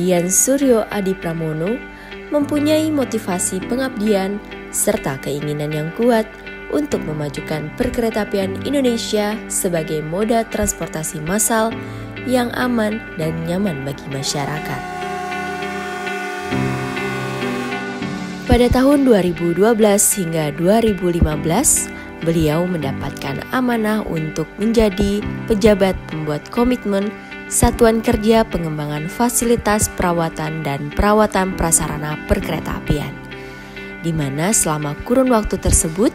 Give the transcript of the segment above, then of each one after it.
Dian Suryo Adi Pramono mempunyai motivasi pengabdian serta keinginan yang kuat untuk memajukan perkeretaapian Indonesia sebagai moda transportasi massal yang aman dan nyaman bagi masyarakat. Pada tahun 2012 hingga 2015, beliau mendapatkan amanah untuk menjadi pejabat pembuat komitmen Satuan Kerja Pengembangan Fasilitas Perawatan dan Perawatan Prasarana Perkeretaapian, di mana selama kurun waktu tersebut,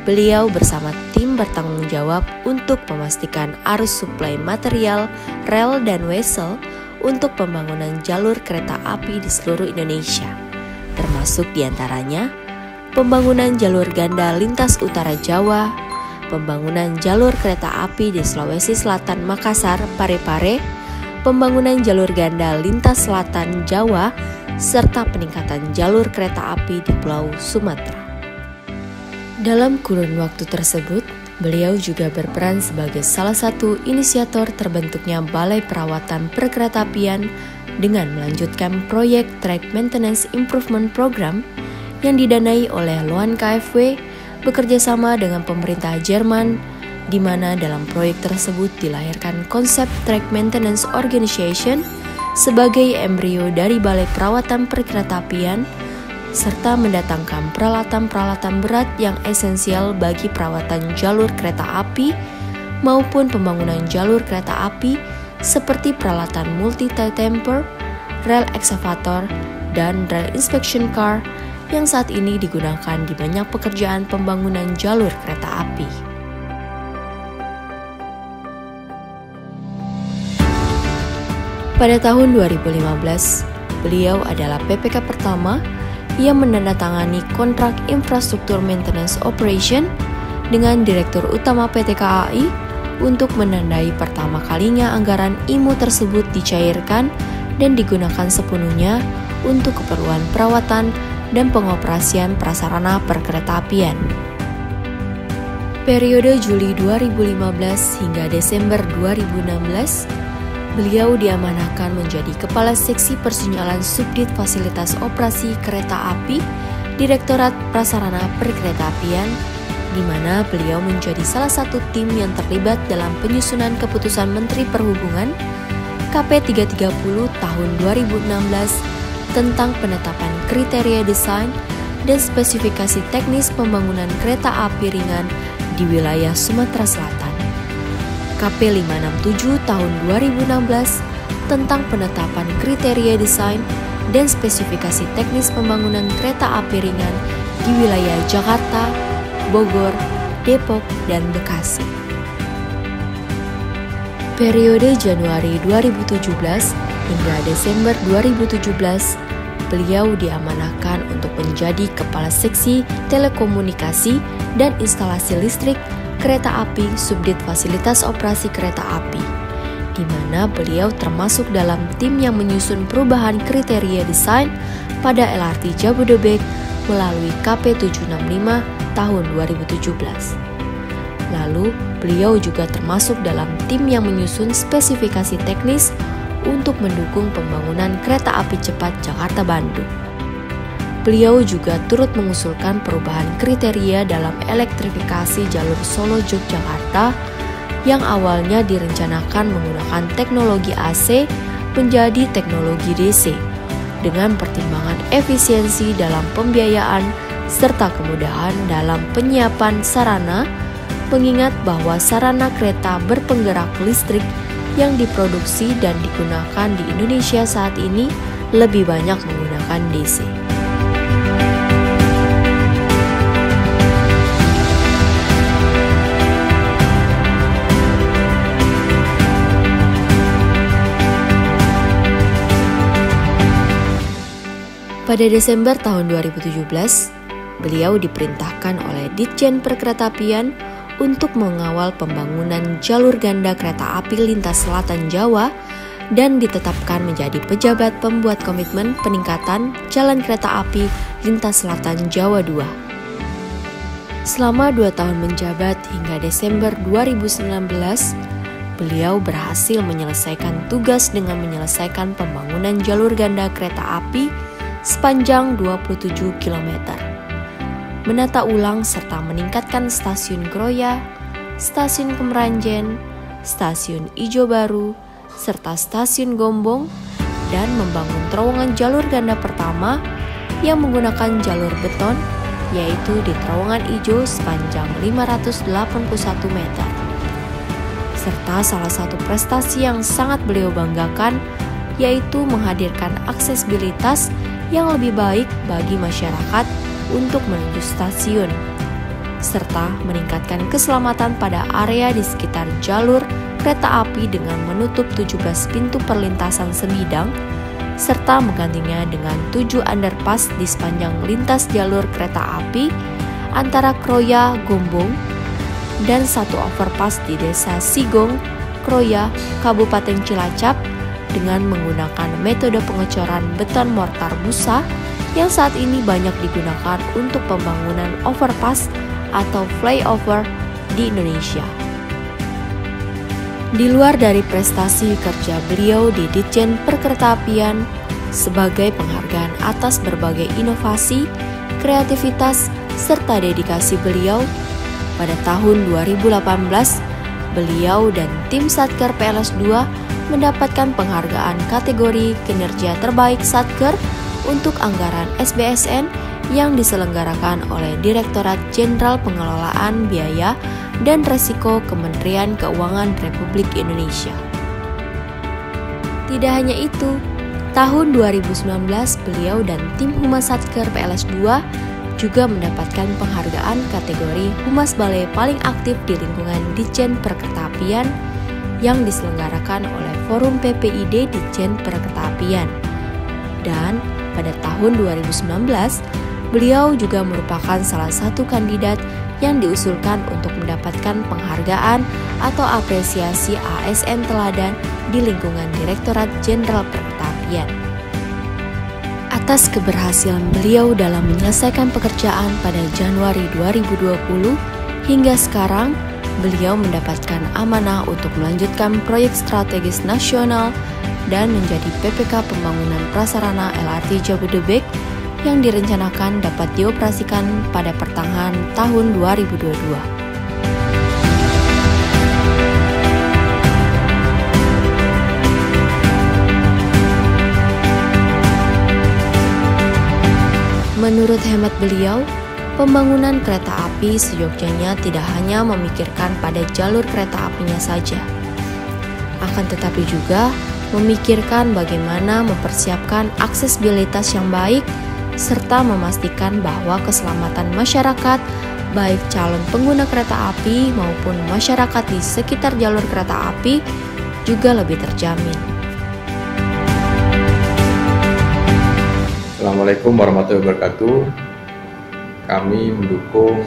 beliau bersama tim bertanggung jawab untuk memastikan arus suplai material, rel, dan wesel untuk pembangunan jalur kereta api di seluruh Indonesia, termasuk diantaranya pembangunan jalur ganda lintas utara Jawa, pembangunan jalur kereta api di Sulawesi Selatan Makassar, Parepare, pembangunan jalur ganda lintas selatan Jawa, serta peningkatan jalur kereta api di Pulau Sumatera. Dalam kurun waktu tersebut, beliau juga berperan sebagai salah satu inisiator terbentuknya Balai Perawatan Perkeretaapian dengan melanjutkan proyek Track Maintenance Improvement Program yang didanai oleh Loan KfW bekerjasama dengan pemerintah Jerman, di mana dalam proyek tersebut dilahirkan konsep Track Maintenance Organization sebagai embrio dari Balai Perawatan Perkeretaapian, serta mendatangkan peralatan-peralatan berat yang esensial bagi perawatan jalur kereta api maupun pembangunan jalur kereta api seperti peralatan multi-temper, rail excavator, dan rail inspection car yang saat ini digunakan di banyak pekerjaan pembangunan jalur kereta api. Pada tahun 2015, beliau adalah PPK pertama yang menandatangani kontrak infrastruktur maintenance operation dengan Direktur Utama PT KAI untuk menandai pertama kalinya anggaran IMO tersebut dicairkan dan digunakan sepenuhnya untuk keperluan perawatan dan pengoperasian prasarana perkeretaapian. Periode Juli 2015 hingga Desember 2016, beliau diamanahkan menjadi Kepala Seksi Persinyalan Subdit Fasilitas Operasi Kereta Api Direktorat Prasarana Perkeretaapian, di mana beliau menjadi salah satu tim yang terlibat dalam penyusunan Keputusan Menteri Perhubungan KP 330 tahun 2016 tentang penetapan kriteria desain dan spesifikasi teknis pembangunan kereta api ringan di wilayah Sumatera Selatan. KP 567 tahun 2016 tentang penetapan kriteria desain dan spesifikasi teknis pembangunan kereta api ringan di wilayah Jakarta, Bogor, Depok, dan Bekasi. Periode Januari 2017 hingga Desember 2017, beliau diamanahkan untuk menjadi Kepala Seksi Telekomunikasi dan Instalasi Listrik Kereta Api Subdit Fasilitas Operasi Kereta Api, di mana beliau termasuk dalam tim yang menyusun perubahan kriteria desain pada LRT Jabodebek melalui KP 765 tahun 2017. Lalu, beliau juga termasuk dalam tim yang menyusun spesifikasi teknis untuk mendukung pembangunan kereta api cepat Jakarta-Bandung. Beliau juga turut mengusulkan perubahan kriteria dalam elektrifikasi jalur Solo-Yogyakarta yang awalnya direncanakan menggunakan teknologi AC menjadi teknologi DC dengan pertimbangan efisiensi dalam pembiayaan serta kemudahan dalam penyiapan sarana, mengingat bahwa sarana kereta berpenggerak listrik yang diproduksi dan digunakan di Indonesia saat ini lebih banyak menggunakan DC. Pada Desember tahun 2017, beliau diperintahkan oleh Ditjen Perkeretaapian untuk mengawal pembangunan jalur ganda kereta api lintas selatan Jawa dan ditetapkan menjadi pejabat pembuat komitmen peningkatan jalan kereta api lintas selatan Jawa II. Selama 2 tahun menjabat hingga Desember 2019, beliau berhasil menyelesaikan tugas dengan menyelesaikan pembangunan jalur ganda kereta api sepanjang 27 km. Menata ulang serta meningkatkan stasiun Kroya, stasiun Kemeranjen, stasiun Ijo Baru, serta stasiun Gombong, dan membangun terowongan jalur ganda pertama yang menggunakan jalur beton, yaitu di terowongan Ijo sepanjang 581 meter. Serta salah satu prestasi yang sangat beliau banggakan, yaitu menghadirkan aksesibilitas yang lebih baik bagi masyarakat untuk menuju stasiun, serta meningkatkan keselamatan pada area di sekitar jalur kereta api dengan menutup 17 pintu perlintasan sebidang, serta menggantinya dengan 7 underpass di sepanjang lintas jalur kereta api antara Kroya, Gombong, dan 1 overpass di desa Sigong, Kroya, Kabupaten Cilacap dengan menggunakan metode pengecoran beton mortar busa yang saat ini banyak digunakan untuk pembangunan overpass atau flyover di Indonesia. Di luar dari prestasi kerja beliau di Ditjen Perkeretaapian, sebagai penghargaan atas berbagai inovasi, kreativitas, serta dedikasi beliau, pada tahun 2018, beliau dan tim Satker PLS 2 mendapatkan penghargaan kategori kinerja terbaik Satker untuk anggaran SBSN yang diselenggarakan oleh Direktorat Jenderal Pengelolaan Biaya dan Resiko Kementerian Keuangan Republik Indonesia. Tidak hanya itu, tahun 2019 beliau dan tim Humas Satker PLS 2 juga mendapatkan penghargaan kategori Humas Balai paling aktif di lingkungan Ditjen Perkeretaapian yang diselenggarakan oleh Forum PPID Ditjen Perkeretaapian. Dan pada tahun 2019, beliau juga merupakan salah satu kandidat yang diusulkan untuk mendapatkan penghargaan atau apresiasi ASN teladan di lingkungan Direktorat Jenderal Perkeretaapian. Atas keberhasilan beliau dalam menyelesaikan pekerjaan pada Januari 2020 hingga sekarang, beliau mendapatkan amanah untuk melanjutkan proyek strategis nasional dan menjadi PPK Pembangunan Prasarana LRT Jabodebek yang direncanakan dapat dioperasikan pada pertengahan tahun 2022. Menurut hemat beliau, pembangunan kereta api seyogyanya tidak hanya memikirkan pada jalur kereta apinya saja, akan tetapi juga memikirkan bagaimana mempersiapkan aksesibilitas yang baik serta memastikan bahwa keselamatan masyarakat, baik calon pengguna kereta api maupun masyarakat di sekitar jalur kereta api, juga lebih terjamin. Assalamualaikum warahmatullahi wabarakatuh. Kami mendukung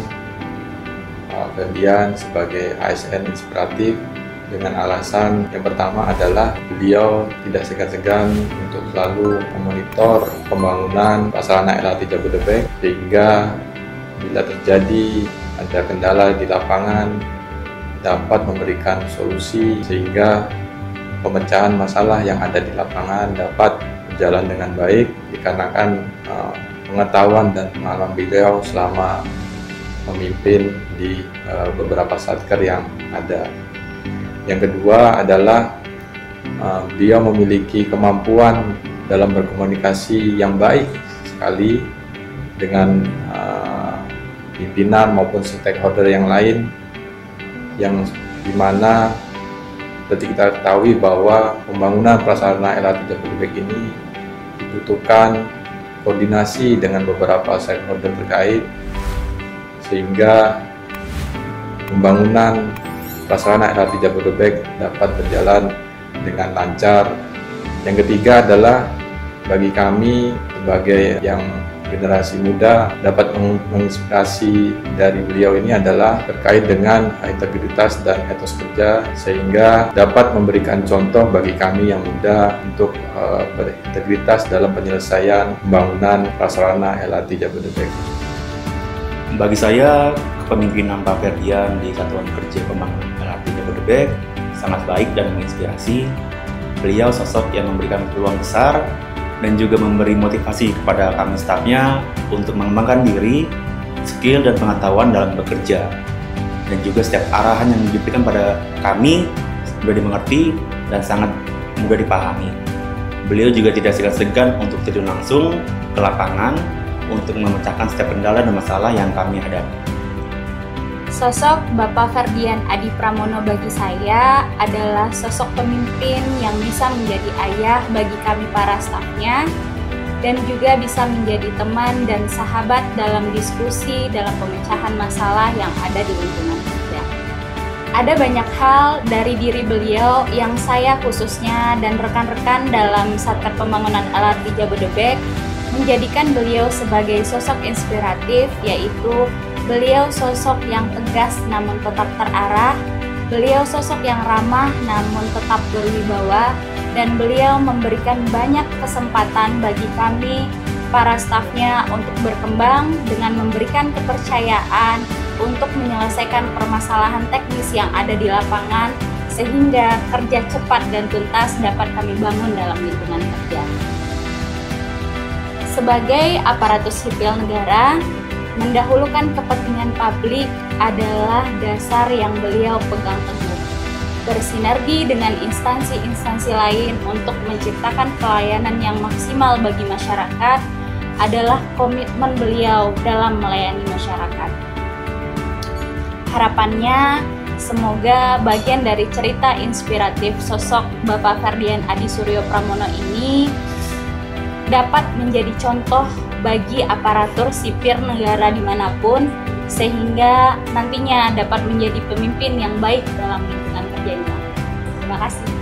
Ferdian sebagai ASN inspiratif dengan alasan yang pertama adalah beliau tidak segan-segan untuk selalu memonitor pembangunan prasarana LRT Jabodebek, sehingga bila terjadi ada kendala di lapangan dapat memberikan solusi sehingga pemecahan masalah yang ada di lapangan dapat berjalan dengan baik dikarenakan pengetahuan dan pengalaman beliau selama memimpin di beberapa satker yang ada. Yang kedua adalah beliau memiliki kemampuan dalam berkomunikasi yang baik sekali dengan pimpinan maupun stakeholder yang lain, yang dimana seperti kita ketahui bahwa pembangunan prasarana LRT Jabodebek ini dibutuhkan koordinasi dengan beberapa stakeholder terkait sehingga pembangunan prasarana LRT Jabodebek dapat berjalan dengan lancar. Yang ketiga adalah bagi kami sebagai yang generasi muda dapat menginspirasi dari beliau ini adalah terkait dengan integritas dan etos kerja, sehingga dapat memberikan contoh bagi kami yang muda untuk berintegritas dalam penyelesaian pembangunan prasarana LRT Jabodebek. Bagi saya, kepemimpinan Pak Ferdian di Satuan Kerja Pembangunan LRT Jabodebek sangat baik dan menginspirasi. Beliau sosok yang memberikan peluang besar dan juga memberi motivasi kepada kami stafnya untuk mengembangkan diri, skill dan pengetahuan dalam bekerja. Dan juga setiap arahan yang diberikan pada kami mudah dimengerti dan sangat mudah dipahami. Beliau juga tidak segan-segan untuk terjun langsung ke lapangan untuk memecahkan setiap kendala dan masalah yang kami hadapi. Sosok Bapak Ferdian Adi Pramono bagi saya adalah sosok pemimpin yang bisa menjadi ayah bagi kami para stafnya dan juga bisa menjadi teman dan sahabat dalam diskusi dalam pemecahan masalah yang ada di lingkungan kerja. Ada banyak hal dari diri beliau yang saya khususnya dan rekan-rekan dalam Satker Pembangunan LRT Jabodebek menjadikan beliau sebagai sosok inspiratif, yaitu beliau sosok yang tegas namun tetap terarah, beliau sosok yang ramah namun tetap berwibawa, dan beliau memberikan banyak kesempatan bagi kami, para stafnya, untuk berkembang dengan memberikan kepercayaan untuk menyelesaikan permasalahan teknis yang ada di lapangan, sehingga kerja cepat dan tuntas dapat kami bangun dalam lingkungan kerja. Sebagai aparatus sipil negara, mendahulukan kepentingan publik adalah dasar yang beliau pegang teguh. Bersinergi dengan instansi-instansi lain untuk menciptakan pelayanan yang maksimal bagi masyarakat adalah komitmen beliau dalam melayani masyarakat. Harapannya, semoga bagian dari cerita inspiratif sosok Bapak Ferdian Adi Suryo Pramono ini dapat menjadi contoh bagi aparatur sipil negara dimanapun, sehingga nantinya dapat menjadi pemimpin yang baik dalam lingkungan kerja ini. Terima kasih.